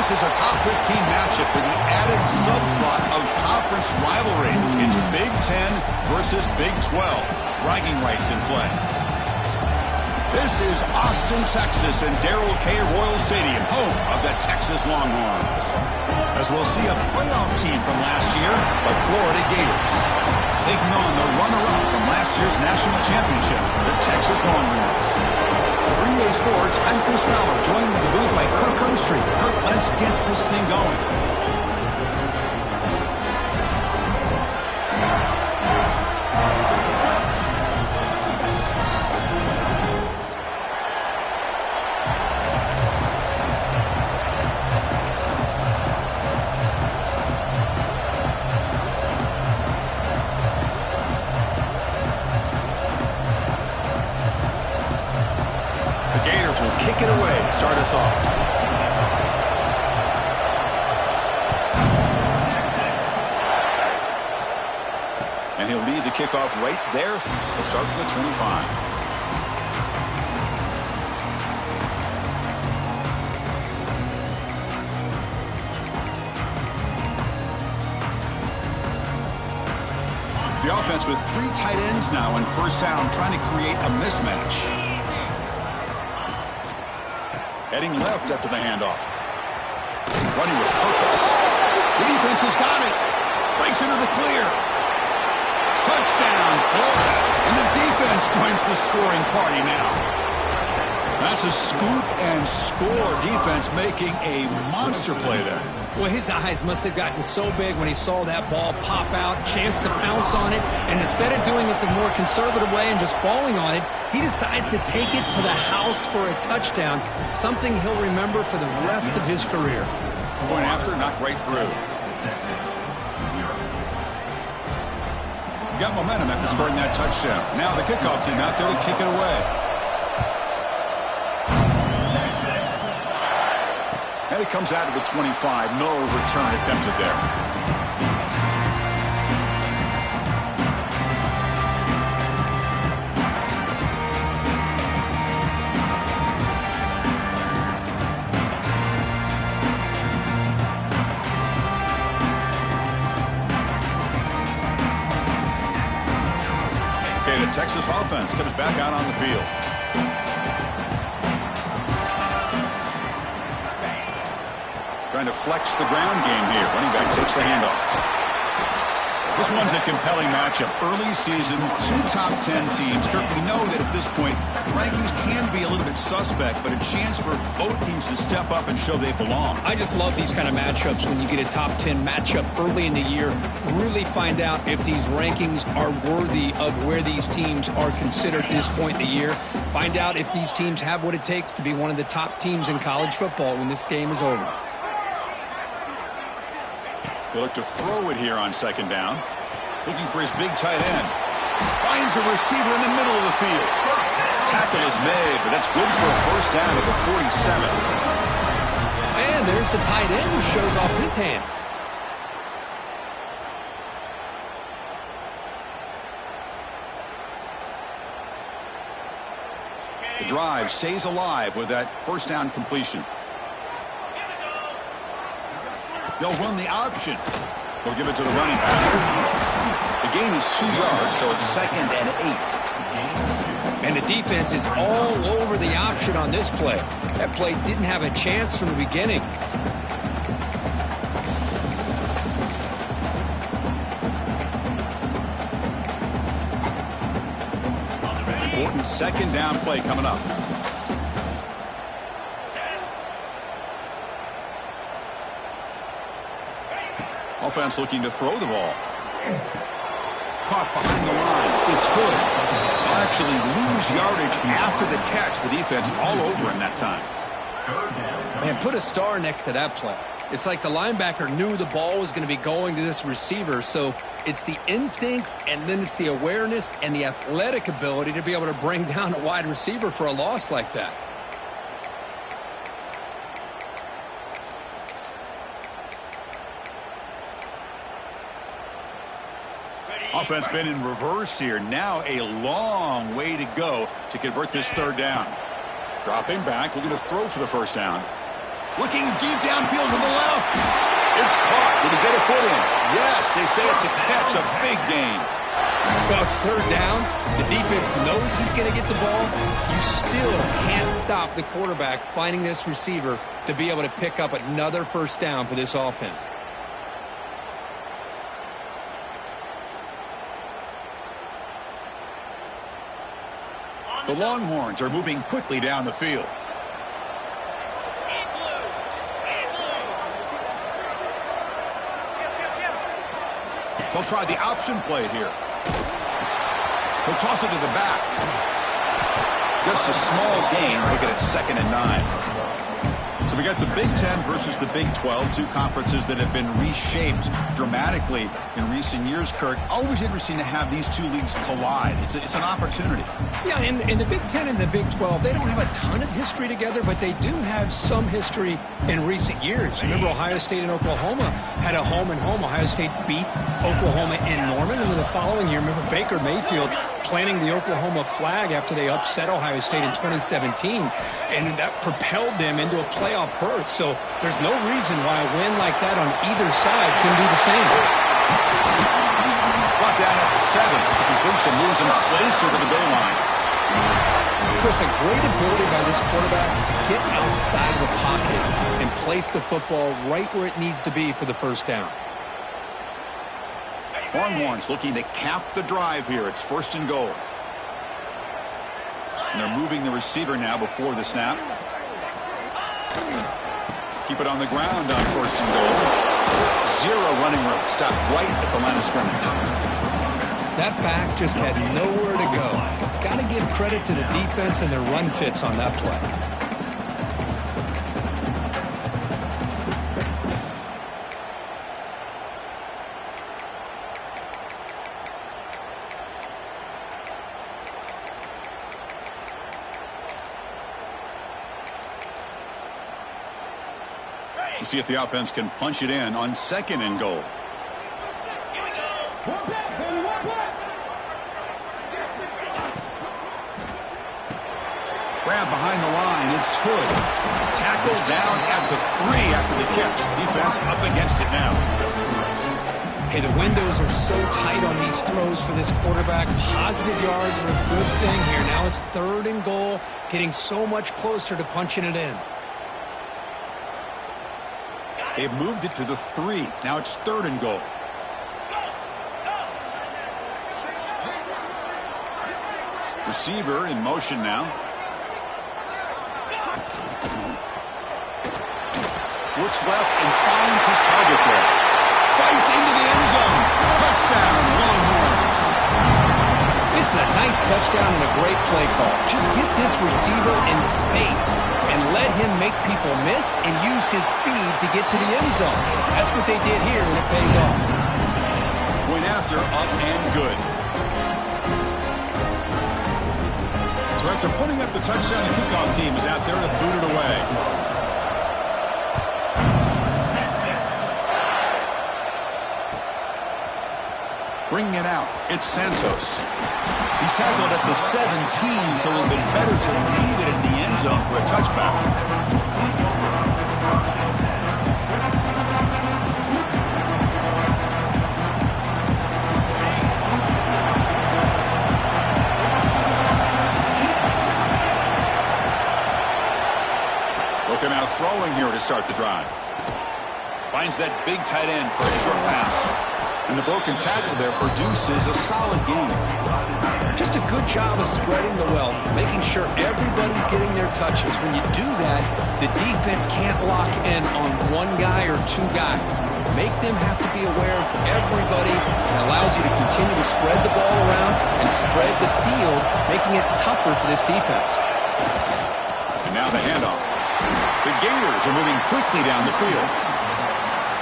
This is a top 15 matchup with the added subplot of conference rivalry. It's Big 10 versus Big 12. Bragging rights in play. This is Austin, Texas, and Darrell K. Royal Stadium, home of the Texas Longhorns. As we'll see a playoff team from last year, the Florida Gators, taking on the runner-up from last year's national championship, the Texas Longhorns. For EA Sports, I'm Chris Fowler, joined in the booth by Kirk Herbstreit. Kirk, let's get this thing going. Kick it away to start us off. And he'll lead the kickoff right there. We'll start with the 25. The offense with 3 tight ends now on first down, trying to create a mismatch. Heading left after the handoff. Running with purpose. The defense has got it. Breaks into the clear. Touchdown, Florida. And the defense joins the scoring party now. That's a scoop and score defense making a monster play there. Well, his eyes must have gotten so big when he saw that ball pop out, chance to pounce on it, and instead of doing it the more conservative way and just falling on it, he decides to take it to the house for a touchdown, something he'll remember for the rest of his career. Point after, knocked right through. Got momentum after scoring that touchdown. Now the kickoff team out there to kick it away. And it comes out of the 25. No return attempted there. Okay, the Texas offense comes back out on the field. Trying to flex the ground game here. Running back takes the handoff. This one's a compelling matchup. Early season, 2 top 10 teams. Kirk, we know that at this point, rankings can be a little bit suspect, but a chance for both teams to step up and show they belong. I just love these kind of matchups when you get a top 10 matchup early in the year. Really find out if these rankings are worthy of where these teams are considered at this point in the year. Find out if these teams have what it takes to be one of the top teams in college football when this game is over. He'll look to throw it here on second down. Looking for his big tight end. Finds a receiver in the middle of the field. Tackle is made, but that's good for a first down at the 47. And there's the tight end who shows off his hands. The drive stays alive with that first down completion. They'll run the option. They'll give it to the running back. The gain is 2 yards, so it's 2nd and 8. And the defense is all over the option on this play. That play didn't have a chance from the beginning. Important second down play coming up. Offense looking to throw the ball. Caught behind the line. It's Hood. They'll actually lose yardage after the catch. The defense all over him that time. Man, put a star next to that play. It's like the linebacker knew the ball was going to be going to this receiver, so it's the instincts and then it's the awareness and the athletic ability to be able to bring down a wide receiver for a loss like that. Offense been in reverse here. Now a long way to go to convert this third down. Dropping back, looking to throw for the first down. Looking deep downfield to the left. It's caught. Did he get a foot in? Yes, they say it's a catch, a big gain. Well, it's third down. The defense knows he's going to get the ball. You still can't stop the quarterback finding this receiver to be able to pick up another first down for this offense. The Longhorns are moving quickly down the field. They'll try the option play here. He'll toss it to the back. Just a small gain. Look at it, 2nd and 9. So we got the Big Ten versus the Big 12, two conferences that have been reshaped dramatically in recent years, Kirk. Always interesting to have these two leagues collide. It's an opportunity. Yeah, and the Big Ten and the Big 12, they don't have a ton of history together, but they do have some history in recent years. Remember, Ohio State and Oklahoma had a home-and-home. Ohio State beat Oklahoma in Norman, and then the following year, remember Baker Mayfield planting the Oklahoma flag after they upset Ohio State in 2017, and that propelled them into a playoff berth. So there's no reason why a win like that on either side couldn't do the same. Brought down at the 7. The completion moves him closer to the goal line. Chris, a great ability by this quarterback to get outside of the pocket and place the football right where it needs to be for the first down. Longhorns looking to cap the drive here. It's 1st and goal. And they're moving the receiver now before the snap. Keep it on the ground on 1st and goal. 0 running room. Stopped right at the line of scrimmage. That back just had nowhere to go. Got to give credit to the defense and their run fits on that play. We'll see if the offense can punch it in on 2nd and goal. Grab behind the line. It's Hood. Tackled down at the 3 after the catch. Defense up against it now. Hey, the windows are so tight on these throws for this quarterback. Positive yards are a good thing here. Now it's 3rd and goal, getting so much closer to punching it in. They've moved it to the 3. Now it's 3rd and goal. Receiver in motion now. Looks left and finds his target there. Fights into the end zone. Touchdown, Longhorns. This is a nice touchdown and a great play call. Just get this receiver in space and let him make people miss and use his speed to get to the end zone. That's what they did here, and it pays off. Went after, up and good. So after putting up the touchdown, the kickoff team is out there to boot it away. Bringing it out, it's Santos. He's tackled at the 17, so it would have been better to leave it in the end zone for a touchback. Looking out throwing here to start the drive. Finds that big tight end for a short pass. And the broken tackle there produces a solid game. Just a good job of spreading the wealth, making sure everybody's getting their touches. When you do that, the defense can't lock in on one guy or two guys. Make them have to be aware of everybody. It allows you to continue to spread the ball around and spread the field, making it tougher for this defense. And now the handoff. The Gators are moving quickly down the field.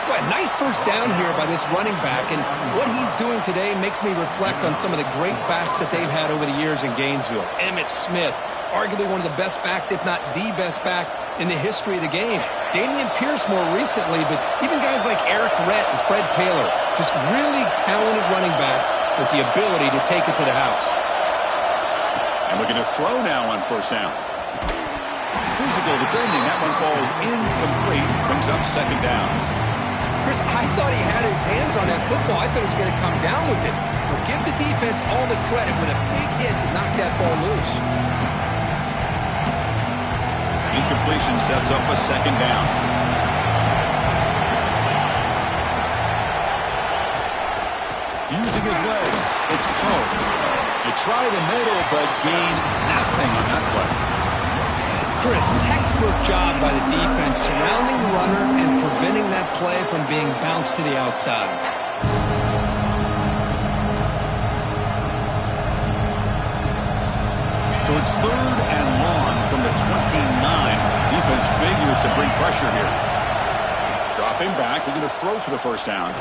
Well, nice first down here by this running back, and what he's doing today makes me reflect on some of the great backs that they've had over the years in Gainesville. Emmitt Smith, arguably one of the best backs, if not the best back in the history of the game. Damian Pierce more recently, but even guys like Eric Rhett and Fred Taylor, just really talented running backs with the ability to take it to the house. And looking to throw now on 1st down. Physical defending. That one falls incomplete. Brings up second down. Chris, I thought he had his hands on that football. I thought he was going to come down with it. But give the defense all the credit with a big hit to knock that ball loose. Incompletion sets up a second down. Using his legs, it's Poe. They try the middle, but gain nothing on that play. Chris, textbook job by the defense surrounding the runner and preventing that play from being bounced to the outside. So it's 3rd and long from the 29. Defense figures to bring pressure here. Dropping back, looking to throw for the first down.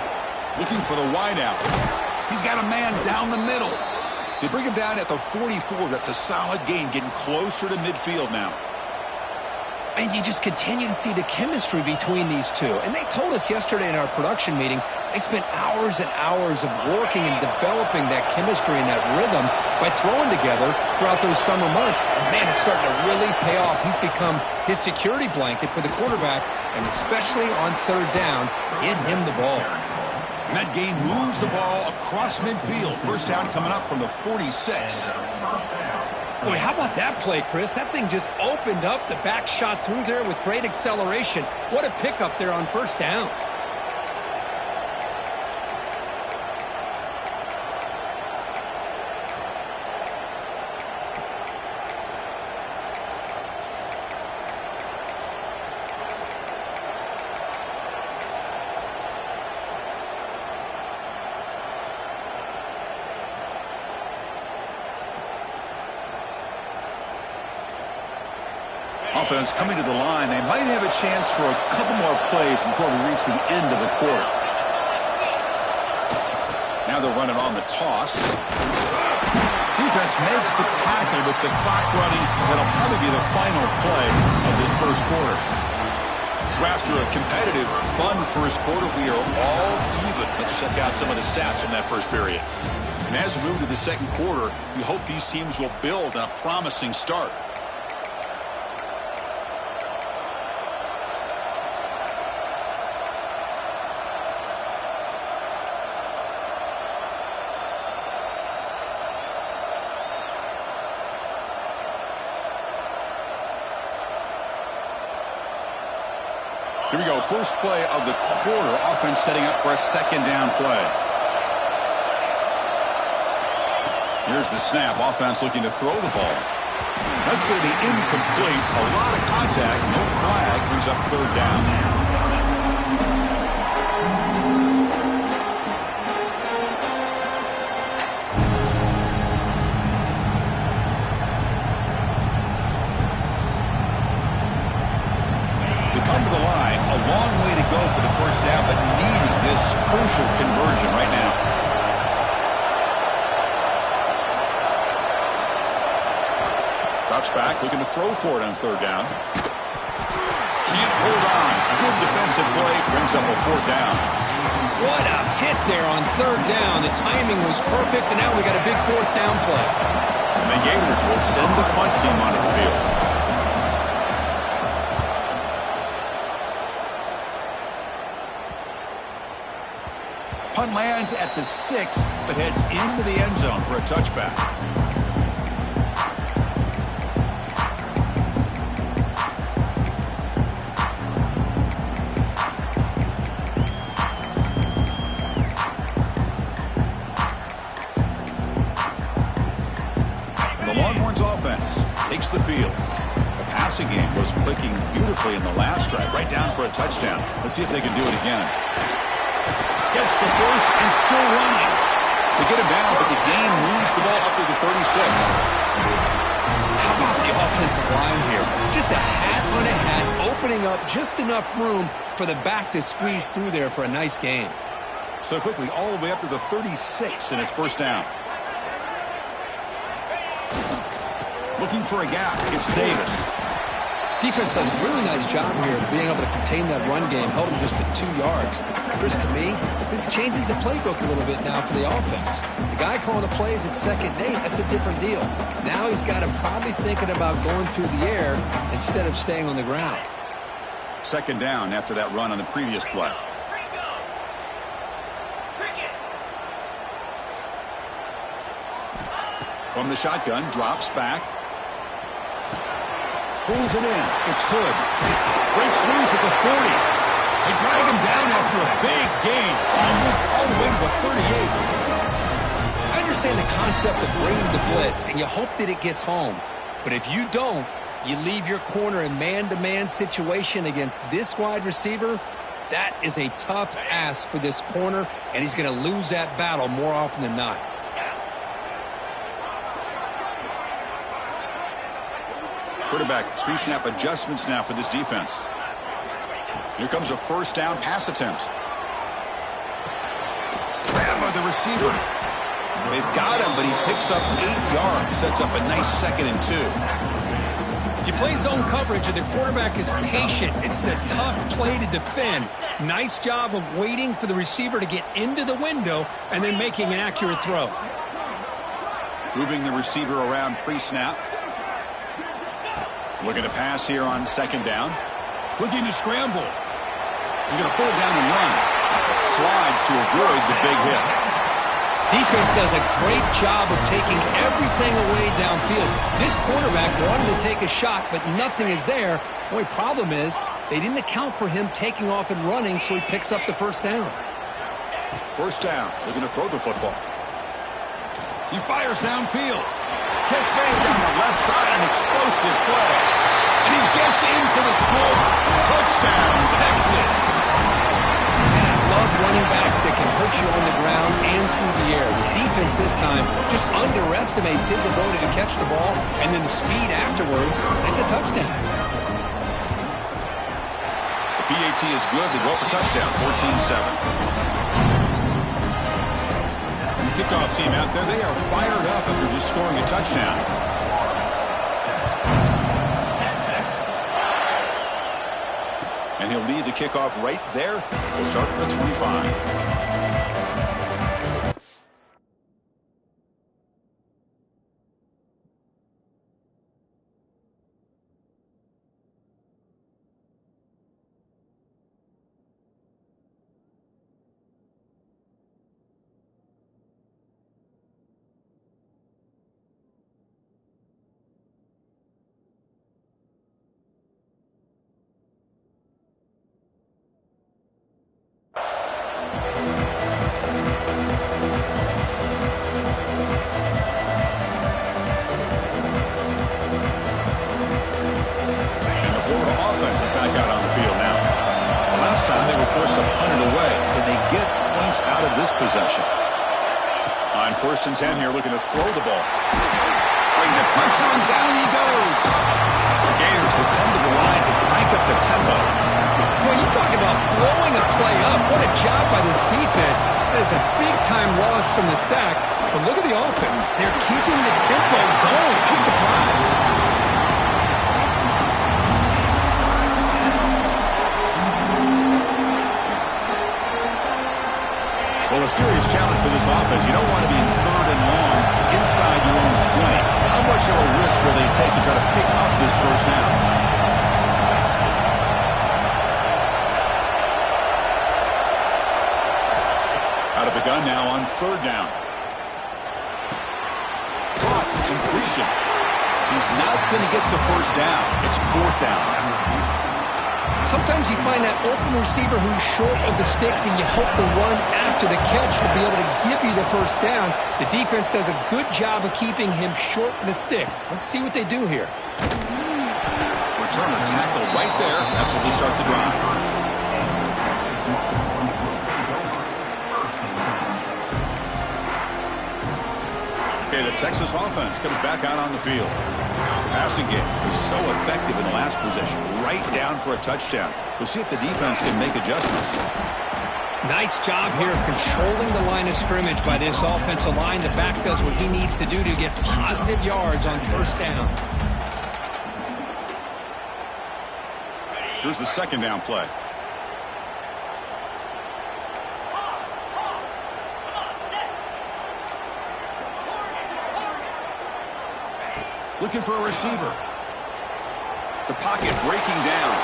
Looking for the wideout. He's got a man down the middle. They bring him down at the 44. That's a solid gain, getting closer to midfield now. And you just continue to see the chemistry between these two. And they told us yesterday in our production meeting, they spent hours and hours of working and developing that chemistry and that rhythm by throwing together throughout those summer months. And, man, it's starting to really pay off. He's become his security blanket for the quarterback, and especially on 3rd down, get him the ball. And that gain moves the ball across midfield. First down coming up from the 46. Boy, how about that play, Chris? That thing just opened up. The back shot through there with great acceleration. What a pickup there on first down. Offense coming to the line. They might have a chance for a couple more plays before we reach the end of the quarter. Now they're running on the toss. Defense makes the tackle with the clock running. That'll probably be the final play of this first quarter. So after a competitive, fun first quarter, we are all even. Let's check out some of the stats from that first period. And as we move to the second quarter, we hope these teams will build on a promising start. Here we go, first play of the quarter. Offense setting up for a second down play. Here's the snap. Offense looking to throw the ball. That's going to be incomplete. A lot of contact. No flag. Brings up 3rd down. Come to the line, a long way to go for the first down, but needing this crucial conversion right now. Drops back, looking to throw for it on 3rd down. Can't hold on. Good defensive play, brings up a 4th down. What a hit there on 3rd down. The timing was perfect, and now we got a big 4th down play. And the Gators will send the punt team onto the field. Punt lands at the 6, but heads into the end zone for a touchback. The Longhorns offense takes the field. The passing game was clicking beautifully in the last drive, right down for a touchdown. Let's see if they can do it again. Gets the first and still running. They get him down, but the gain moves the ball up to the 36. How about the offensive line here? Just a hat on a hat, opening up just enough room for the back to squeeze through there for a nice gain. So quickly, all the way up to the 36, and it's first down. Looking for a gap. It's Davis. Defense does a really nice job here of being able to contain that run game, held him just to 2 yards. Chris, to me, this changes the playbook a little bit now for the offense. The guy calling the plays at 2nd and 8, that's a different deal. Now he's got him probably thinking about going through the air instead of staying on the ground. 2nd down after that run on the previous play. From the shotgun, drops back. Pulls it in. It's Hood. Breaks loose at the 40. They drag him down after a big gain. All the way to the 38. I understand the concept of bringing the blitz, and you hope that it gets home. But if you don't, you leave your corner in man-to-man situation against this wide receiver. That is a tough ask for this corner, and he's going to lose that battle more often than not. Quarterback pre-snap adjustments now for this defense. Here comes a 1st down pass attempt. Grab by the receiver. They've got him, but he picks up 8 yards. Sets up a nice 2nd and 2. If you play zone coverage and the quarterback is patient, it's a tough play to defend. Nice job of waiting for the receiver to get into the window and then making an accurate throw. Moving the receiver around pre-snap. Looking to pass here on 2nd down. Looking to scramble. He's going to pull it down and run. Slides to avoid the big hit. Defense does a great job of taking everything away downfield. This quarterback wanted to take a shot, but nothing is there. The only problem is they didn't account for him taking off and running, so he picks up the 1st down. 1st down. Looking to throw the football. He fires downfield. Catch made down the left side, an explosive play. And he gets in for the score. Touchdown, Texas. And I love running backs that can hurt you on the ground and through the air. The defense this time just underestimates his ability to catch the ball, and then the speed afterwards. It's a touchdown. The PAT is good. They go up a touchdown, 14-7. Kickoff team out there, they are fired up after just scoring a touchdown. And he'll lead the kickoff right there. We'll start at the 25. Possession. On 1st and 10 here, looking to throw the ball. Bring the pressure and down he goes. The Gators will come to the line to crank up the tempo. Well, you talk about blowing a play up. What a job by this defense. That is a big-time loss from the sack. But look at the offense. They're keeping the tempo going. I'm surprised. Well, a serious challenge for this offense. You don't want to be in 3rd and long inside your own 20. How much of a risk will they take to try to pick up this 1st down? Out of the gun now on 3rd down. Caught, completion. He's not going to get the 1st down. It's 4th down. Sometimes you find that open receiver who's short of the sticks, and you hope the run after the catch will be able to give you the 1st down. The defense does a good job of keeping him short of the sticks. Let's see what they do here. Return a tackle right there. That's where they start the drive. Okay, the Texas offense comes back out on the field. Passing game was so effective in the last possession, right down for a touchdown. We'll see if the defense can make adjustments. Nice job here of controlling the line of scrimmage by this offensive line. The back does what he needs to do to get positive yards on 1st down. Here's the second down play. Looking for a receiver. The pocket breaking down.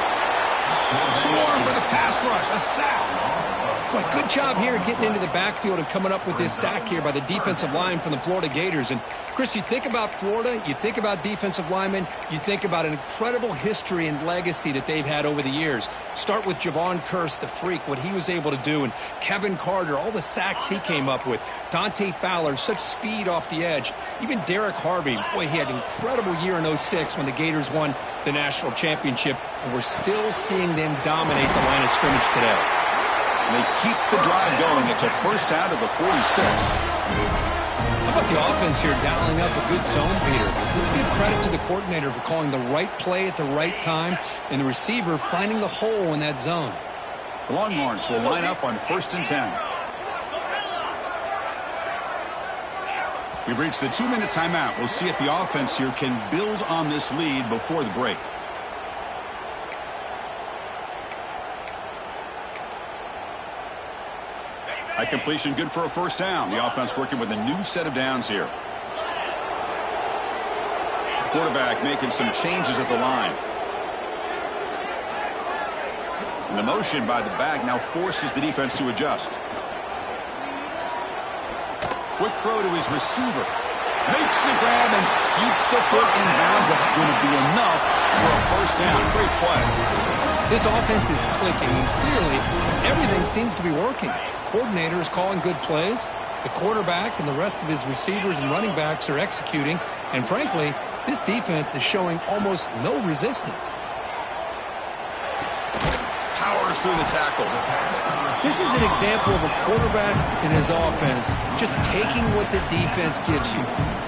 Swarm with a pass rush. A sack. Boy, good job here getting into the backfield and coming up with this sack here by the defensive line from the Florida Gators. And, Chris, you think about Florida, you think about defensive linemen, you think about an incredible history and legacy that they've had over the years. Start with Javon Kearse, the freak, what he was able to do, and Kevin Carter, all the sacks he came up with. Dante Fowler, such speed off the edge. Even Derek Harvey, boy, he had an incredible year in 06 when the Gators won the national championship, and we're still seeing them dominate the line of scrimmage today. They keep the drive going. It's a first down to the 46. How about the offense here dialing up a good zone, Peter? Let's give credit to the coordinator for calling the right play at the right time and the receiver finding the hole in that zone. The Longhorns will line up on 1st and 10. We've reached the 2-minute timeout. We'll see if the offense here can build on this lead before the break. At completion, good for a first down. The offense working with a new set of downs here. Quarterback making some changes at the line. And the motion by the back now forces the defense to adjust. Quick throw to his receiver. Makes the grab and keeps the foot in bounds. That's going to be enough for a first down. Great play. This offense is clicking, and clearly everything seems to be working. The coordinator is calling good plays. The quarterback and the rest of his receivers and running backs are executing. And frankly, this defense is showing almost no resistance. Powers through the tackle. This is an example of a quarterback and his offense just taking what the defense gives you.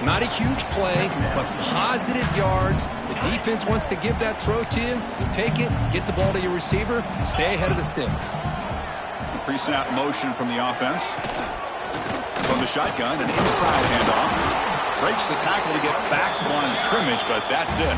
Not a huge play, but positive yards. The defense wants to give that throw to you. You take it, get the ball to your receiver, stay ahead of the sticks. Pre-snap motion from the offense. From the shotgun, an inside handoff. Breaks the tackle to get back to the line of scrimmage, but that's it.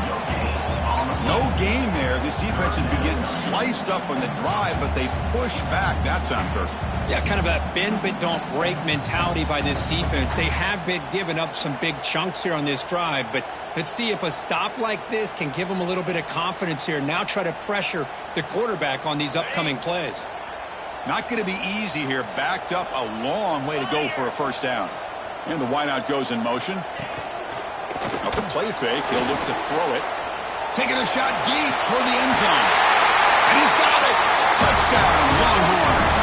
No gain there. This defense has been getting sliced up on the drive, but they push back that time, Kirk. Yeah, kind of a bend but don't break mentality by this defense. They have been giving up some big chunks here on this drive, but let's see if a stop like this can give them a little bit of confidence here. Now try to pressure the quarterback on these upcoming plays. Not going to be easy here. Backed up a long way to go for a first down. And the wideout goes in motion. Off the play fake, he'll look to throw it. Taking a shot deep toward the end zone. And he's got it. Touchdown, Longhorns.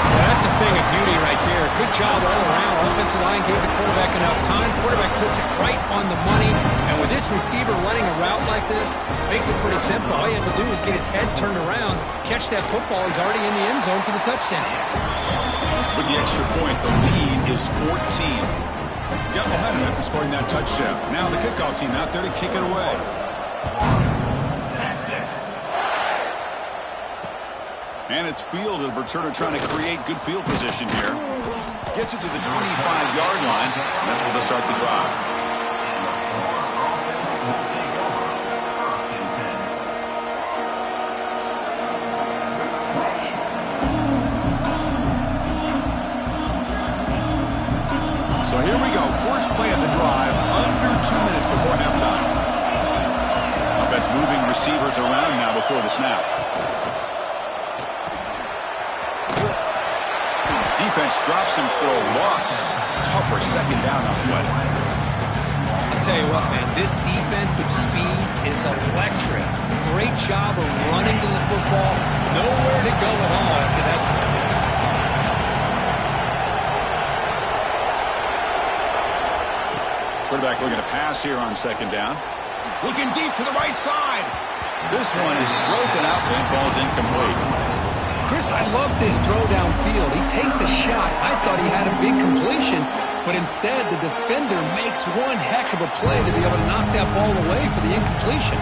Yeah, that's a thing of beauty right there. Good job all around. Offensive line gave the quarterback enough time. Quarterback puts it right on the money. And with this receiver running a route like this, makes it pretty simple. All you have to do is get his head turned around, catch that football. He's already in the end zone for the touchdown. With the extra point, the lead is 14. Got momentum after scoring that touchdown. Now the kickoff team out there to kick it away. And it's field as returner trying to create good field position here. Gets it to the 25-yard line, and that's where they start the drive. So here we go, first play of the drive, under 2 minutes before halftime. Offense moving receivers around now before the snap. Defense drops him for a loss. Tougher second down on the way. I'll tell you what, man, this defensive speed is electric. Great job of running to the football. Nowhere to go at all after that play. Quarterback looking to pass here on second down. Looking deep to the right side. This one is broken out and falls incomplete. Chris, I love this throw downfield. He takes a shot. I thought he had a big completion, but instead the defender makes one heck of a play to be able to knock that ball away for the incompletion.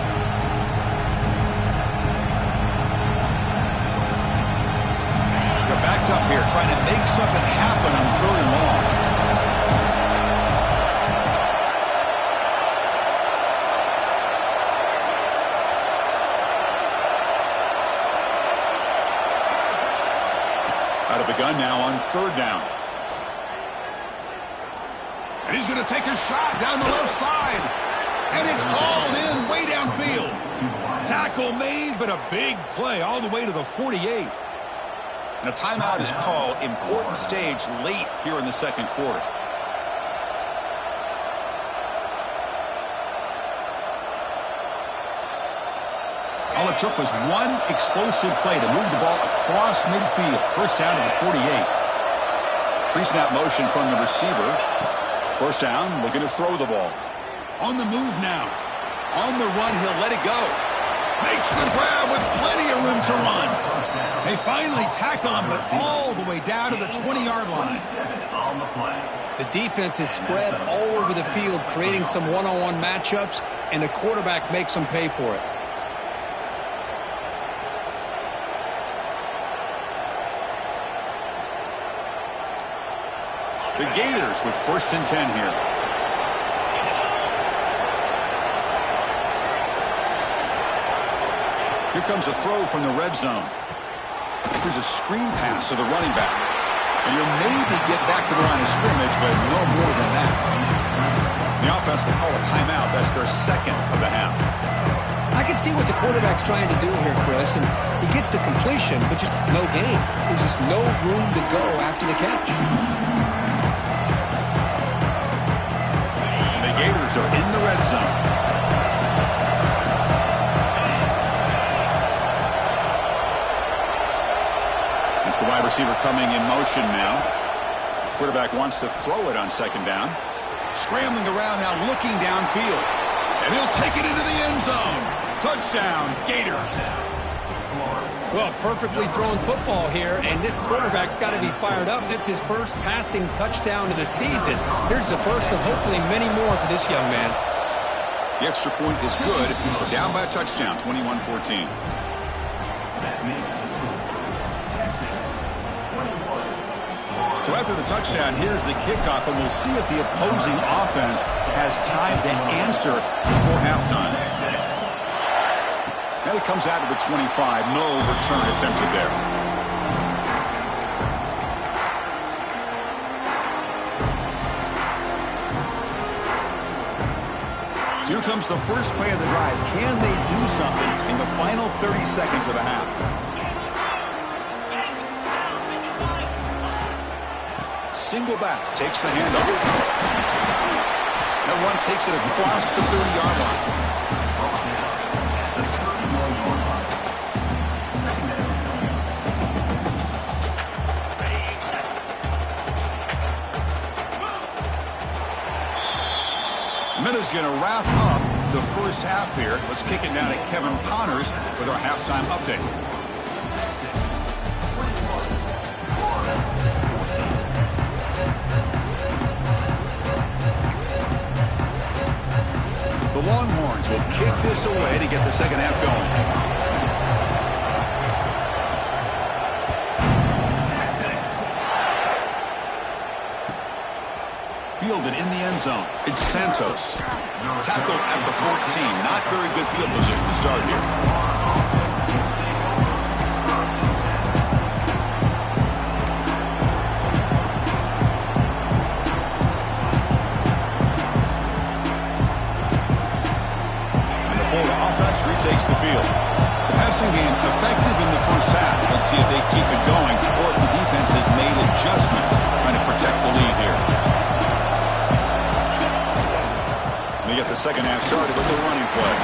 They're backed up here trying to make something happen on 3rd and long. with the gun now on 3rd down. And he's going to take a shot down the left side. And it's hauled in way downfield. Tackle made, but a big play all the way to the 48. And a timeout is called. Important stage late here in the 2nd quarter. All it took was one explosive play to move the ball across midfield. 1st down to the 48. Pre-snap motion from the receiver. 1st down, looking to throw the ball. On the move now. On the run, he'll let it go. Makes the grab with plenty of room to run. They finally tackle him, but all the way down to the 20-yard line. The defense is spread all over the field, creating some one-on-one matchups, and the quarterback makes them pay for it. The Gators with 1st and 10 here. Here comes a throw from the red zone. Here's a screen pass to the running back. And he'll maybe get back to the line of scrimmage, but no more than that. The offense will call a timeout. That's their 2nd of the half. I can see what the quarterback's trying to do here, Chris, and he gets the completion, but just no gain. There's just no room to go after the catch. The Gators are in the red zone. It's the wide receiver coming in motion now. The quarterback wants to throw it on 2nd down. Scrambling around now, looking downfield. And he'll take it into the end zone. Touchdown, Gators. Well, perfectly thrown football here, and this quarterback's got to be fired up. It's his first passing touchdown of the season. Here's the first of hopefully many more for this young man. The extra point is good. We're down by a touchdown, 21-14. So after the touchdown, here's the kickoff, and we'll see if the opposing offense has time to answer before halftime. Now it comes out to the 25. No return attempted there. So here comes the first play of the drive. Can they do something in the final 30 seconds of the half? Single back, takes the handoff. That one takes it across the 30-yard line. Minute's going to wrap up the first half here. Let's kick it down to Kevin Connors with our halftime update. The Longhorns will kick this away to get the second half going. Fielded in the end zone. It's Santos. Tackled at the 14. Not very good field position to start here. And the Florida offense retakes the field. The passing game effective in the first half. Let's see if they keep it going or if the defense has made adjustments trying to protect the lead here. They get the second half started with the running play.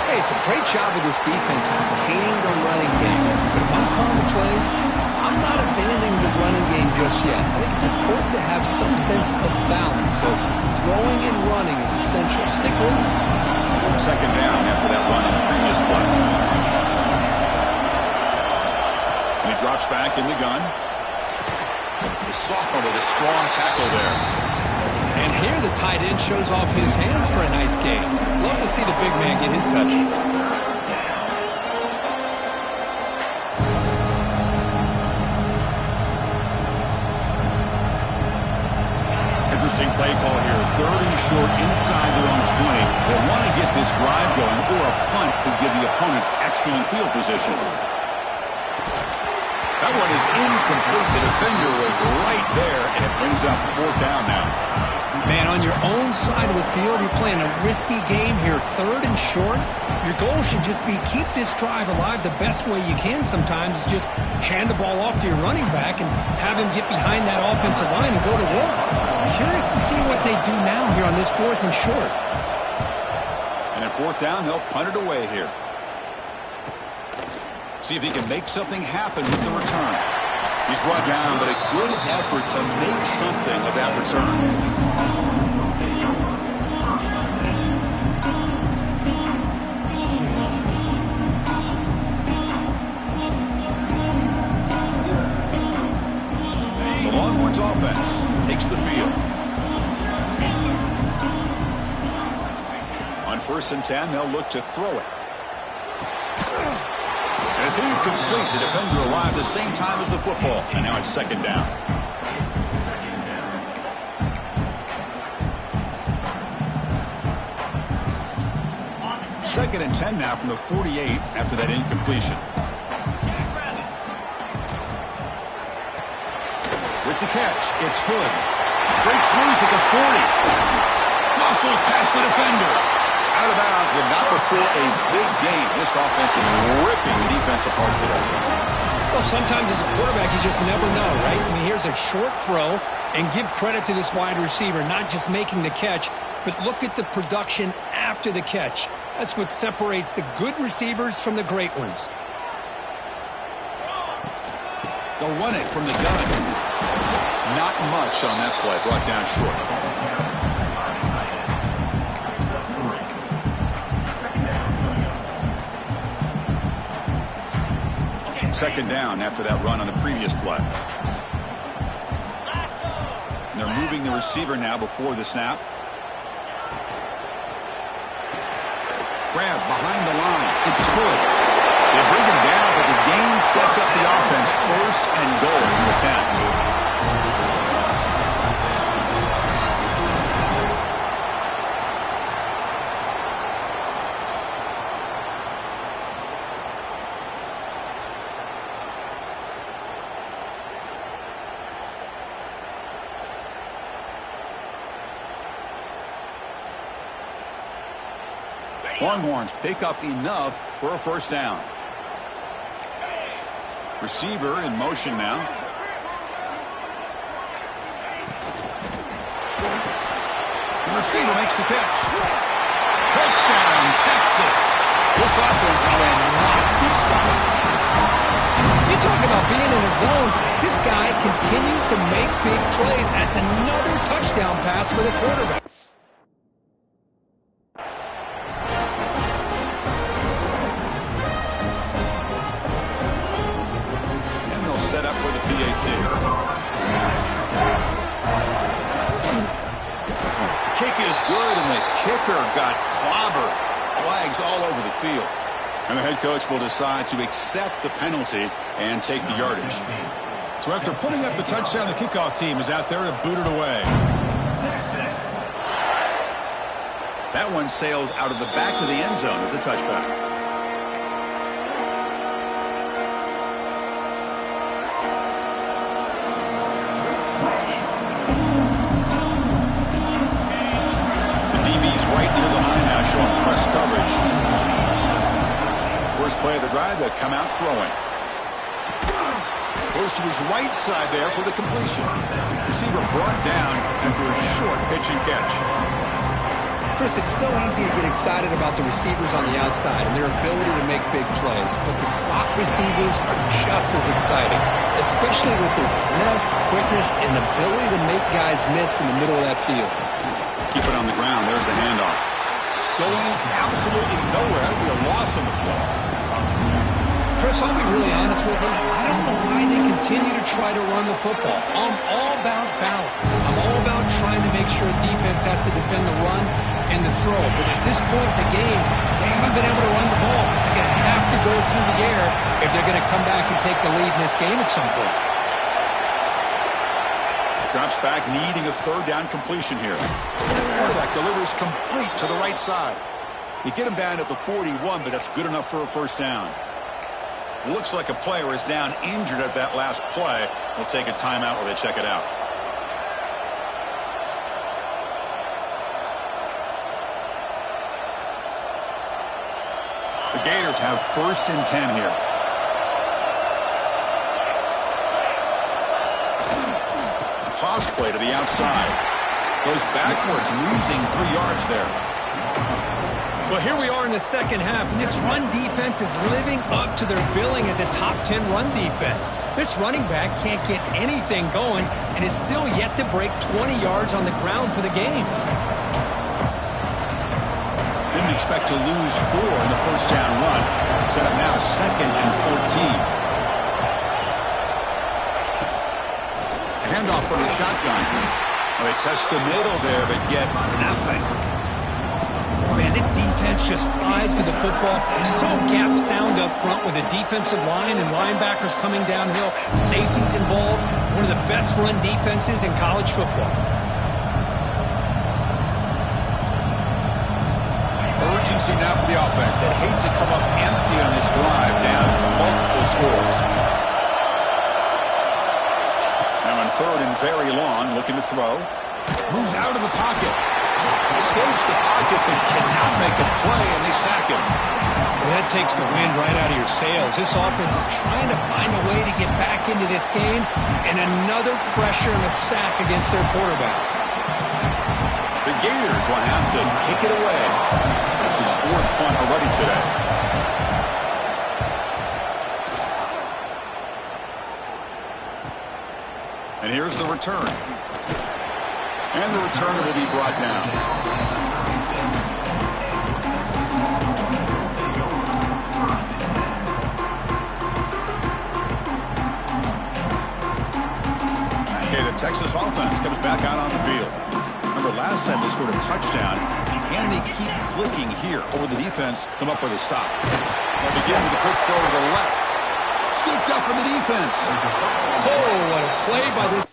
Hey, it's a great job of this defense containing the running game. But if I'm calling the plays, I'm not abandoning the running game just yet. I think it's important to have some sense of balance. So throwing and running is essential. Stick with it. Second down after that run on the previous play. And he drops back in the gun. The sophomore with a strong tackle there. And here the tight end shows off his hands for a nice game. Love to see the big man get his touches. Interesting play call here. 3rd and short inside their own 20. They want to get this drive going, or a punt could give the opponents excellent field position. That one is incomplete. The defender was right there, and it brings up 4th down now. Man, on your own side of the field, you're playing a risky game here, 3rd and short. Your goal should just be keep this drive alive the best way you can sometimes is just hand the ball off to your running back and have him get behind that offensive line and go to work. Curious to see what they do now here on this 4th and short. And at 4th down, they'll punt it away here. See if he can make something happen with the return. He's brought down, but a good effort to make something of that return. The Longhorns offense takes the field. On 1st and 10, they'll look to throw it. And it's incomplete. The defender arrived the same time as the football. And now it's 2nd down. Second and 10 now from the 48 after that incompletion. With the catch, it's Hood. Breaks loose at the 40. Muscles past the defender. Out of bounds, but not before a big game. This offense is ripping the defense apart today. Well, sometimes as a quarterback, you just never know, right? I mean, here's a short throw, and give credit to this wide receiver, not just making the catch, but look at the production after the catch. That's what separates the good receivers from the great ones. They'll run it from the gun. Not much on that play, brought down short. 2nd down after that run on the previous play. And they're moving the receiver now before the snap. Grab behind the line. It's Hood. They bring him down, but the gain sets up the offense. 1st and goal from the 10. Longhorns pick up enough for a 1st down. Receiver in motion now. The receiver makes the catch. Touchdown, Texas. This offense cannot be stopped. You talk about being in the zone. This guy continues to make big plays. That's another touchdown pass for the quarterback. Set up for the PAT. Kick is good, and the kicker got clobbered. Flags all over the field. And the head coach will decide to accept the penalty and take the yardage. So after putting up the touchdown, the kickoff team is out there to boot it away. That one sails out of the back of the end zone at the touchback. Play of the drive, they'll come out throwing. Goes to his right side there for the completion. Receiver brought down after a short pitch and catch. Chris, it's so easy to get excited about the receivers on the outside and their ability to make big plays, but the slot receivers are just as exciting, especially with their finesse, quickness, and ability to make guys miss in the middle of that field. Keep it on the ground. There's the handoff. Going absolutely nowhere. That'd be a loss on the play. Chris, I'll be really honest with you. I don't know why they continue to try to run the football. I'm all about balance. I'm all about trying to make sure defense has to defend the run and the throw. But at this point in the game, they haven't been able to run the ball. They're going to have to go through the air if they're going to come back and take the lead in this game at some point. Drops back, needing a 3rd down completion here. Quarterback delivers complete to the right side. You get him down at the 41, but that's good enough for a 1st down. Looks like a player is down injured at that last play. We'll take a timeout while they check it out. The Gators have 1st and 10 here. Toss play to the outside. Goes backwards, losing 3 yards there. Well, here we are in the second half, and this run defense is living up to their billing as a top 10 run defense. This running back can't get anything going and is still yet to break 20 yards on the ground for the game. Didn't expect to lose 4 in the first down run. Set up now 2nd and 14. Handoff from the shotgun. Well, they test the middle there, but get nothing. Man, this defense just flies to the football. So gap sound up front with the defensive line and linebackers coming downhill. Safeties involved. One of the best run defenses in college football. Urgency now for the offense. They'd hate to come up empty on this drive, down multiple scores. Now in 3rd and very long, looking to throw. Moves out of the pocket. Escapes the pocket, but cannot make a play, and they sack him. Well, that takes the wind right out of your sails. This offense is trying to find a way to get back into this game, and another pressure and a sack against their quarterback. The Gators will have to kick it away. That's his 4th punt already today. And here's the return. And the returner will be brought down. Okay, the Texas offense comes back out on the field. Remember, last time they scored a touchdown. Can they keep clicking here? Or will the defense come up with a stop? They'll begin with a quick throw to the left. Scooped up for the defense. Oh, what a play by this.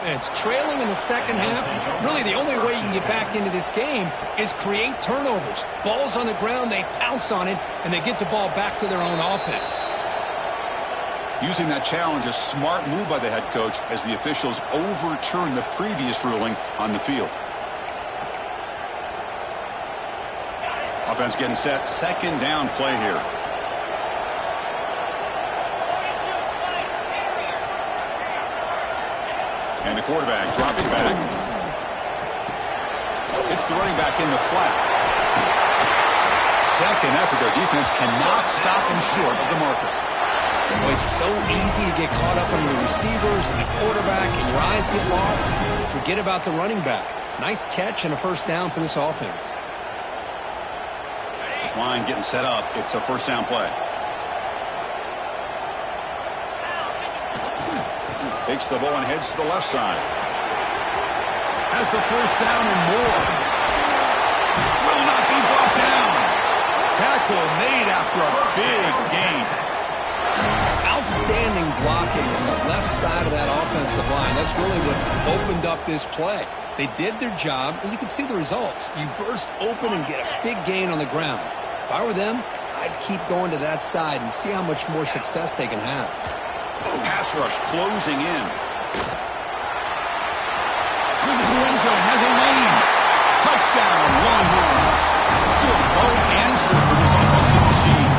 It's trailing in the second half. Really, the only way you can get back into this game is create turnovers. Ball's on the ground, they pounce on it, and they get the ball back to their own offense. Using that challenge, a smart move by the head coach as the officials overturn the previous ruling on the field. Offense getting set. 2nd down play here. And the quarterback dropping back. It's the running back in the flat. Second effort. Their defense cannot stop him short of the marker. Well, it's so easy to get caught up on the receivers and the quarterback, and your eyes get lost. Forget about the running back. Nice catch and a 1st down for this offense. This line getting set up. It's a 1st down play. Takes the ball and heads to the left side. Has the 1st down and more. Will not be brought down. Tackle made after a big gain. Outstanding blocking on the left side of that offensive line. That's really what opened up this play. They did their job, and you can see the results. You burst open and get a big gain on the ground. If I were them, I'd keep going to that side and see how much more success they can have. Pass rush closing in. Moving to the end zone, has a lane. Touchdown, Longhorns. Still no answer for this offensive machine.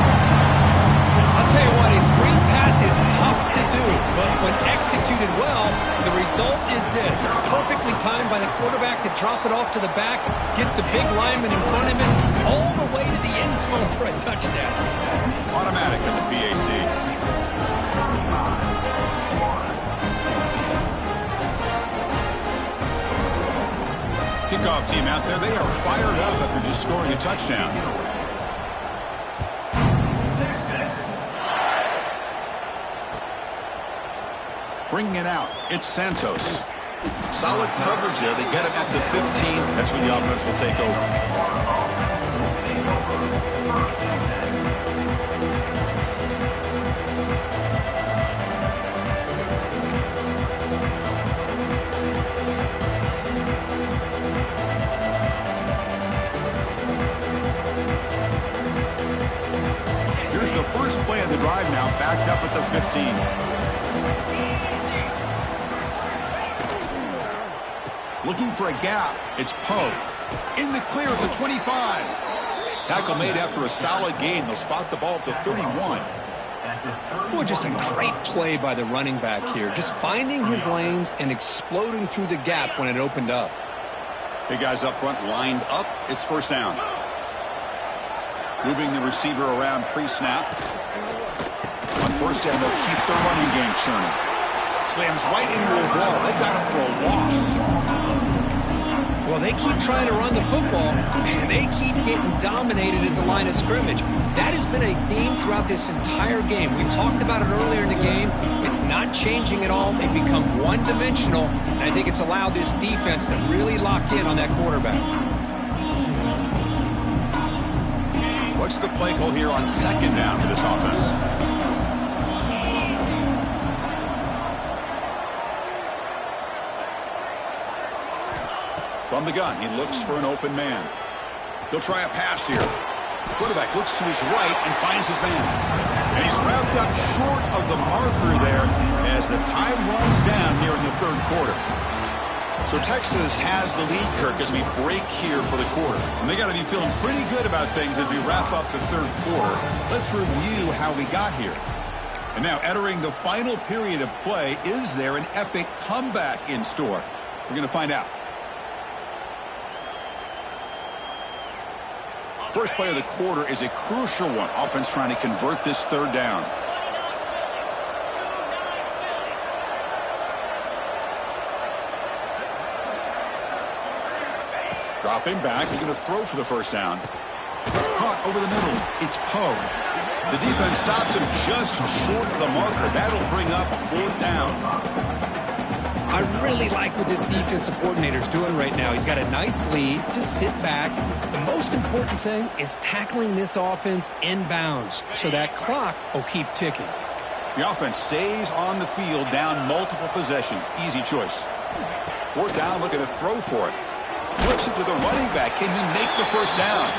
I'll tell you what, a screen pass is tough to do, but when executed well, the result is this. Perfectly timed by the quarterback to drop it off to the back, gets the big lineman in front of him, all the way to the end zone for a touchdown. Automatic on the PAT. Kickoff team out there, they are fired up after just scoring a touchdown. Bringing it out, it's Santos. Solid coverage there. They get him at the 15. That's where the offense will take over. backed up at the 15. Looking for a gap. It's Poe. In the clear at the 25. Tackle made after a solid gain. They'll spot the ball at the 31. Boy, just a great play by the running back here. Just finding his lanes and exploding through the gap when it opened up. Big guys up front lined up. It's first down. Moving the receiver around pre-snap. On first down, they'll keep their running game churning. Slams right into a wall. They've got him for a loss. Well, they keep trying to run the football, and they keep getting dominated at the line of scrimmage. That has been a theme throughout this entire game. We've talked about it earlier in the game. It's not changing at all. They've become one-dimensional, and I think it's allowed this defense to really lock in on that quarterback. What's the play call here on second down for this offense? From the gun, he looks for an open man. He'll try a pass here. Quarterback looks to his right and finds his man. And he's wrapped up short of the marker there as the time runs down here in the third quarter. So Texas has the lead, Kirk, as we break here for the quarter. And they got to be feeling pretty good about things as we wrap up the third quarter. Let's review how we got here. And now entering the final period of play, is there an epic comeback in store? We're going to find out. First play of the quarter is a crucial one. Offense trying to convert this third down. Dropping back. He's going to throw for the first down. Caught over the middle. It's Poe. The defense stops him just short of the marker. That'll bring up fourth down. I really like what this defensive coordinator's doing right now. He's got a nice lead. Just sit back. The most important thing is tackling this offense inbounds so that clock will keep ticking. The offense stays on the field down multiple possessions. Easy choice. Fourth down, looking to throw for it. Flips it to the running back. Can he make the first down?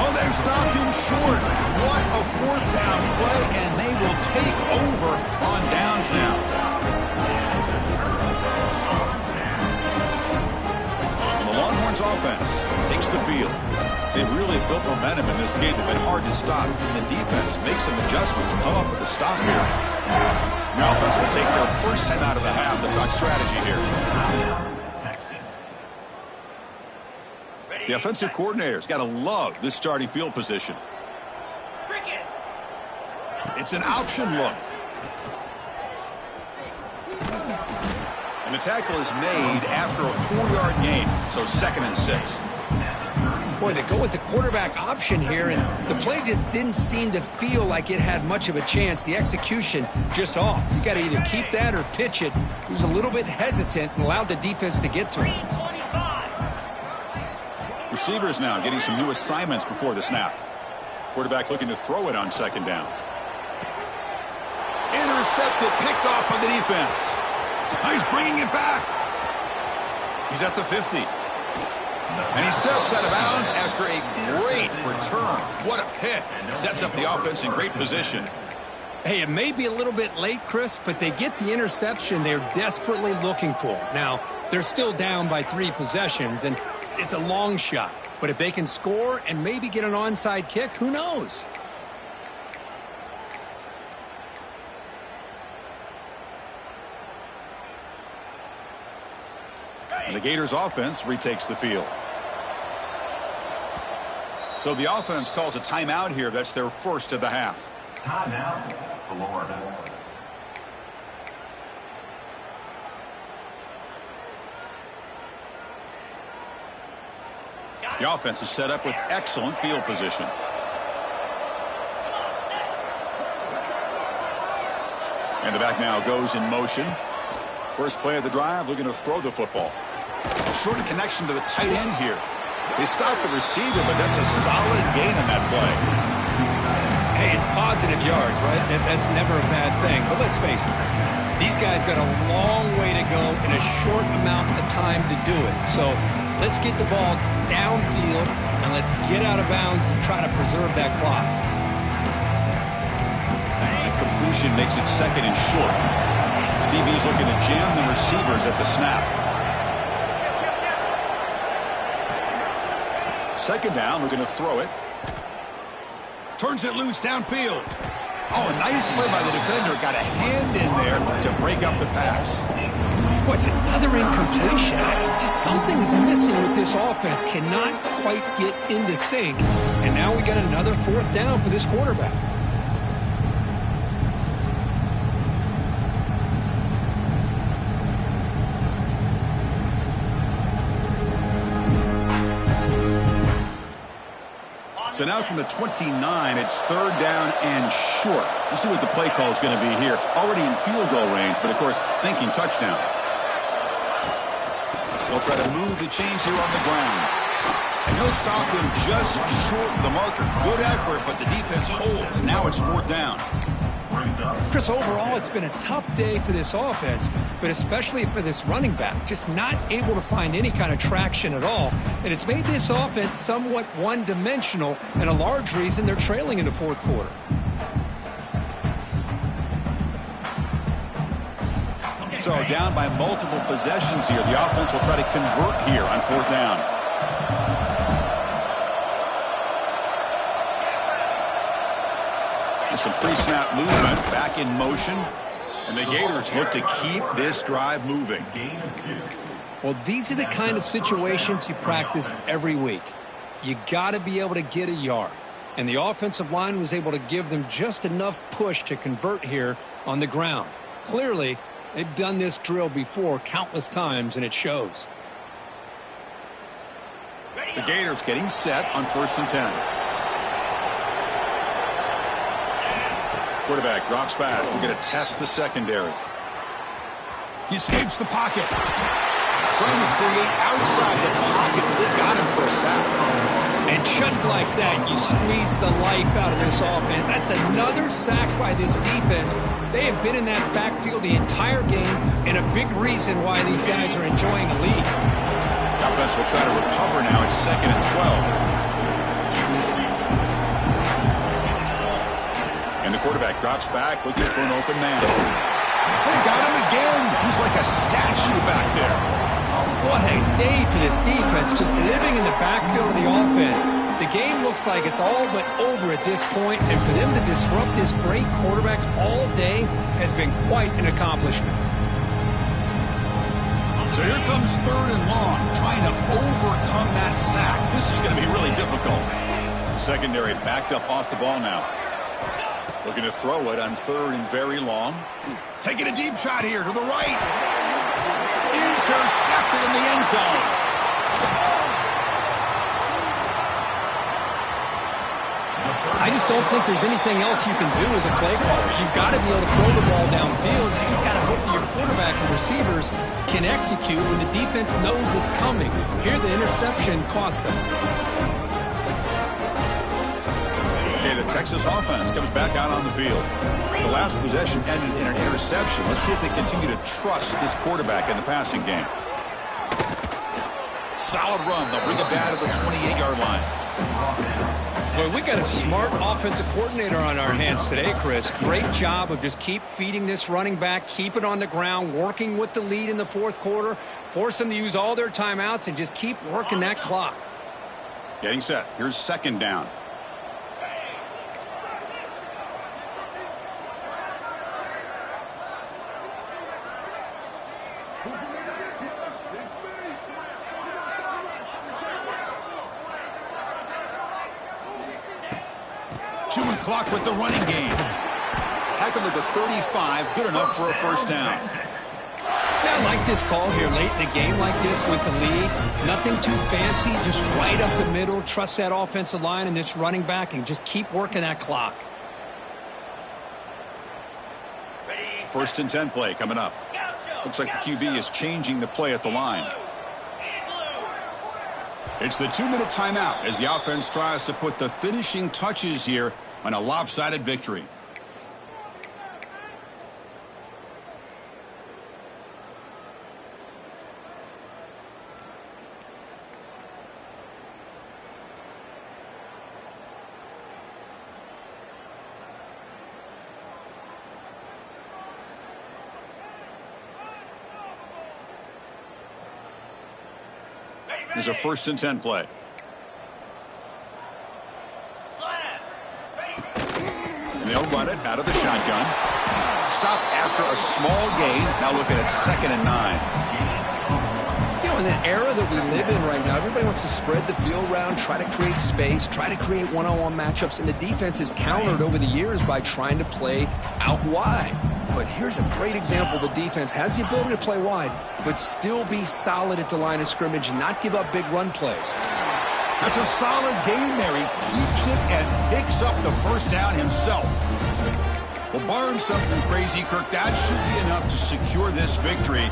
Oh, they've stopped him short. What a fourth down play, and they will take over on downs now. Longhorns offense takes the field. They've really built momentum in this game. They've been hard to stop. And the defense makes some adjustments, come up with a stop here. The offense will take their first 10 out of the half. Let's talk strategy here. The offensive coordinator's got to love this starting field position. It's an option look. And the tackle is made after a 4-yard gain, so 2nd and 6. Boy, they go with the quarterback option here, and the play just didn't seem to feel like it had much of a chance. The execution just off. You got to either keep that or pitch it. He was a little bit hesitant and allowed the defense to get to him. Receivers now getting some new assignments before the snap. Quarterback looking to throw it on second down. Intercepted, picked off by the defense. He's bringing it back. He's at the 50. And he steps out of bounds after a great return. What a pick. Sets up the offense in great position. Hey, it may be a little bit late, Chris, but they get the interception they're desperately looking for. Now, they're still down by 3 possessions, and it's a long shot. But if they can score and maybe get an onside kick, who knows? And the Gators offense retakes the field. So the offense calls a timeout here. That's their first of the half. Timeout, Florida. The offense is set up with excellent field position. And the back now goes in motion. First play of the drive, looking to throw the football. Short connection to the tight end here. They stop the receiver, but that's a solid gain in that play. Hey, it's positive yards, right? That's never a bad thing. But let's face it, these guys got a long way to go in a short amount of time to do it. So let's get the ball downfield, and let's get out of bounds to try to preserve that clock. And completion makes it second and short. DB's looking to jam the receivers at the snap. Second down, we're going to throw it. Turns it loose downfield. Oh, a nice play by the defender. Got a hand in there to break up the pass. Boy, it's another incompletion. Just something is missing with this offense. Cannot quite get into sync. And now we got another fourth down for this quarterback. So now from the 29, it's third down and short. Let's see what the play call is going to be here. Already in field goal range, but of course, thinking touchdown. They'll try to move the chains here on the ground. And he'll stop him just short of the marker. Good effort, but the defense holds. Now it's fourth down. Chris, overall, it's been a tough day for this offense, but especially for this running back. Just not able to find any kind of traction at all. And it's made this offense somewhat one-dimensional, and a large reason they're trailing in the fourth quarter. So down by multiple possessions here. The offense will try to convert here on fourth down. There's some pre-snap movement back in motion. And the Gators look to keep this drive moving. Well, these are the kind of situations you practice every week. You got to be able to get a yard. And the offensive line was able to give them just enough push to convert here on the ground. Clearly, they've done this drill before countless times, and it shows. The Gators getting set on 1st and 10. Quarterback drops back. We're going to test the secondary. He escapes the pocket. Trying to create outside the pocket. They got him for a sack. And just like that, you squeeze the life out of this offense. That's another sack by this defense. They have been in that backfield the entire game, and a big reason why these guys are enjoying a lead. The offense will try to recover now. It's 2nd and 12. And the quarterback drops back, looking for an open man. They got him again. He's like a statue back there. What a day for this defense, just living in the backfield of the offense. The game looks like it's all but over at this point, and for them to disrupt this great quarterback all day has been quite an accomplishment. So here comes 3rd and long, trying to overcome that sack. This is going to be really difficult. Secondary backed up off the ball now. Looking to throw it on 3rd and very long. Taking a deep shot here to the right. Intercepted in the end zone. I just don't think there's anything else you can do as a play caller. You've got to be able to throw the ball downfield. You just got to hope that your quarterback and receivers can execute when the defense knows it's coming. Here, the interception cost them. Okay, the Texas offense comes back out on the field. The last possession ended in an interception. Let's see if they continue to trust this quarterback in the passing game. Solid run. They'll bring it back to the 28-yard line. Boy, we got a smart offensive coordinator on our hands today, Chris. Great job of just keep feeding this running back, keep it on the ground, working with the lead in the fourth quarter, force them to use all their timeouts, and just keep working that clock. Getting set. Here's 2nd down. Chewing clock with the running game. Tackled at the 35, good enough for a first down. Yeah, I like this call here late in the game like this with the lead. Nothing too fancy, just right up the middle. Trust that offensive line and this running back and just keep working that clock. 1st and 10 play coming up. Looks like the QB is changing the play at the line. It's the 2-minute timeout as the offense tries to put the finishing touches here on a lopsided victory. Here's a 1st and 10 play. And they'll run it out of the shotgun. Stop after a small gain. Now looking at 2nd and 9. You know, in the era that we live in right now, everybody wants to spread the field around, try to create space, try to create one-on-one matchups, and the defense is countered over the years by trying to play out wide. But here's a great example. The defense has the ability to play wide, but still be solid at the line of scrimmage and not give up big run plays. That's a solid game there. He keeps it and picks up the 1st down himself. Well, barring something crazy, Kirk, that should be enough to secure this victory.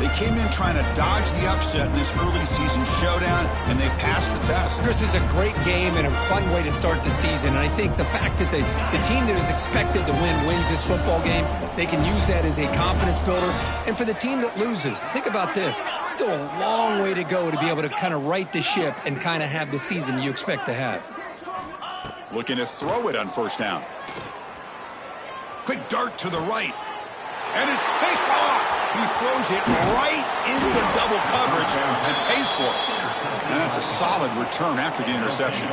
They came in trying to dodge the upset in this early season showdown, and they passed the test. This is a great game and a fun way to start the season. And I think the fact that the team that is expected to win wins this football game, they can use that as a confidence builder. And for the team that loses, think about this. Still a long way to go to be able to kind of right the ship and kind of have the season you expect to have. Looking to throw it on 1st down. Quick dart to the right. And it's picked off. He throws it right into double coverage and pays for it. And that's a solid return after the interception.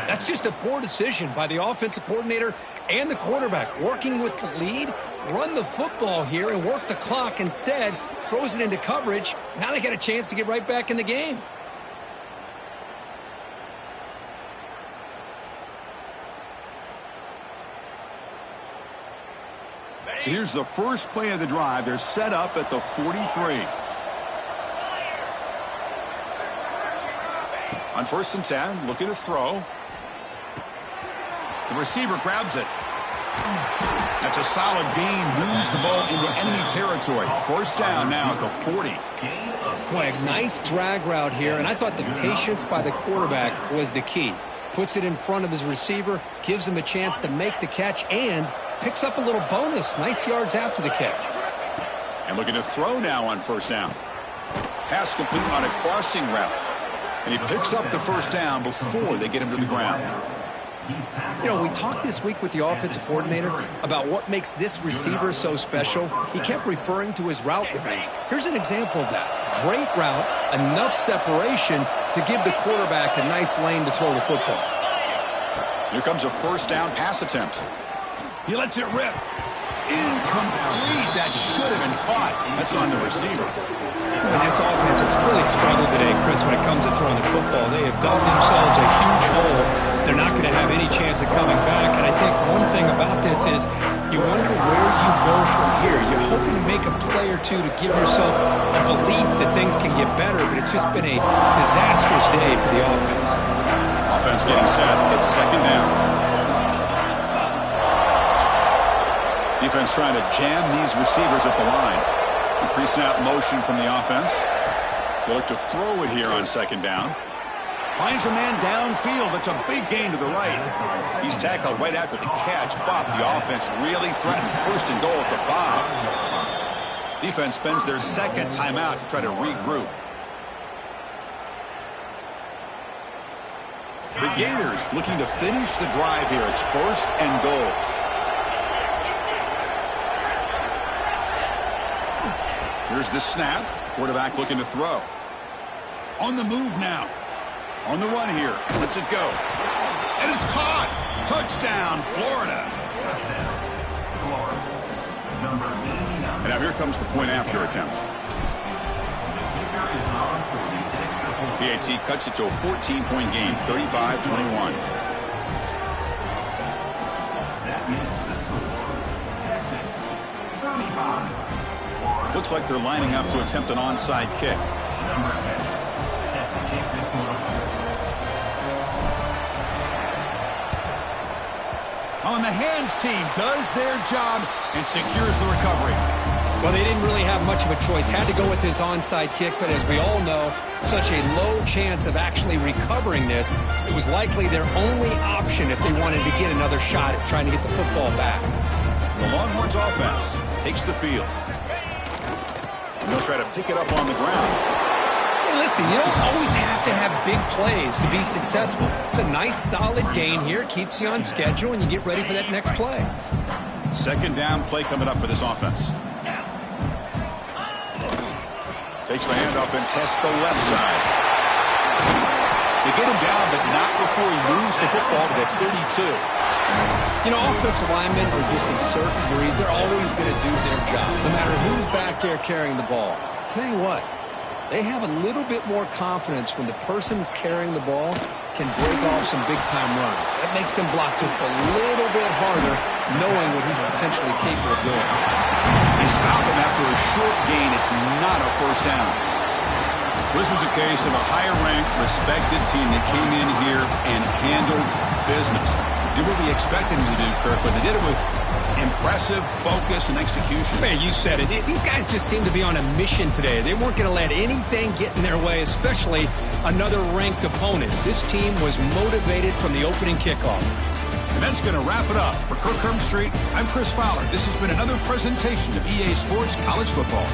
That's just a poor decision by the offensive coordinator and the quarterback. Working with the lead, run the football here and work the clock. Instead, throws it into coverage. Now they got a chance to get right back in the game. So here's the first play of the drive. They're set up at the 43. On 1st and 10, looking to throw. The receiver grabs it. That's a solid gain. Moves the ball into enemy territory. 1st down now at the 40. Boy, a nice drag route here, and I thought the patience by the quarterback was the key. Puts it in front of his receiver, gives him a chance to make the catch, and picks up a little bonus. Nice yards after the catch. And looking to throw now on 1st down. Pass complete on a crossing route. And he picks up the 1st down before they get him to the ground. You know, we talked this week with the offensive coordinator about what makes this receiver so special. He kept referring to his route running. Here's an example of that. Great route, enough separation to give the quarterback a nice lane to throw the football. Here comes a 1st down pass attempt. He lets it rip. Incomplete. That should have been caught. That's on the receiver. Boy, this offense has really struggled today, Chris, when it comes to throwing the football. They have dug themselves a huge hole. They're not going to have any chance of coming back. And I think one thing about this is you wonder where you go from here. You're hoping to make a play or two to give yourself a belief that things can get better, but it's just been a disastrous day for the offense. Offense getting set. It's 2nd down. Defense trying to jam these receivers at the line. Pre-snap motion from the offense. They look to throw it here on 2nd down. Finds a man downfield. That's a big gain to the right. He's tackled right after the catch, but the offense really threatened 1st and goal at the 5. Defense spends their 2nd timeout to try to regroup. The Gators looking to finish the drive here. It's 1st and goal. Here's the snap. Quarterback looking to throw. On the move now. On the run here. Lets it go. And it's caught. Touchdown, Florida. And now here comes the point after attempt. PAT cuts it to a 14-point game, 35-21. Looks like they're lining up to attempt an onside kick. On the hands team does their job and secures the recovery. Well, they didn't really have much of a choice. Had to go with his onside kick, but as we all know, such a low chance of actually recovering this. It was likely their only option if they wanted to get another shot at trying to get the football back. The Longhorns offense takes the field. And they'll try to pick it up on the ground. Hey, listen, you don't always have to have big plays to be successful. It's a nice, solid gain here. Keeps you on schedule, and you get ready for that next play. 2nd down play coming up for this offense. Takes the handoff and tests the left side. They get him down, but not before he moves the football to the 32. You know, offensive linemen are just a certain breed. They're always going to do their job, no matter who's back there carrying the ball. I tell you what, they have a little bit more confidence when the person that's carrying the ball can break off some big-time runs. That makes them block just a little bit harder, knowing what he's potentially capable of doing. They stop him after a short gain. It's not a first down. This was a case of a higher-ranked, respected team that came in here and handled business. Did what we expected them to do, Kirk, but they did it with impressive focus and execution. Man, you said it. These guys just seem to be on a mission today. They weren't going to let anything get in their way, especially another ranked opponent. This team was motivated from the opening kickoff. And that's going to wrap it up. For Kirk Street, I'm Chris Fowler. This has been another presentation of EA Sports College Football.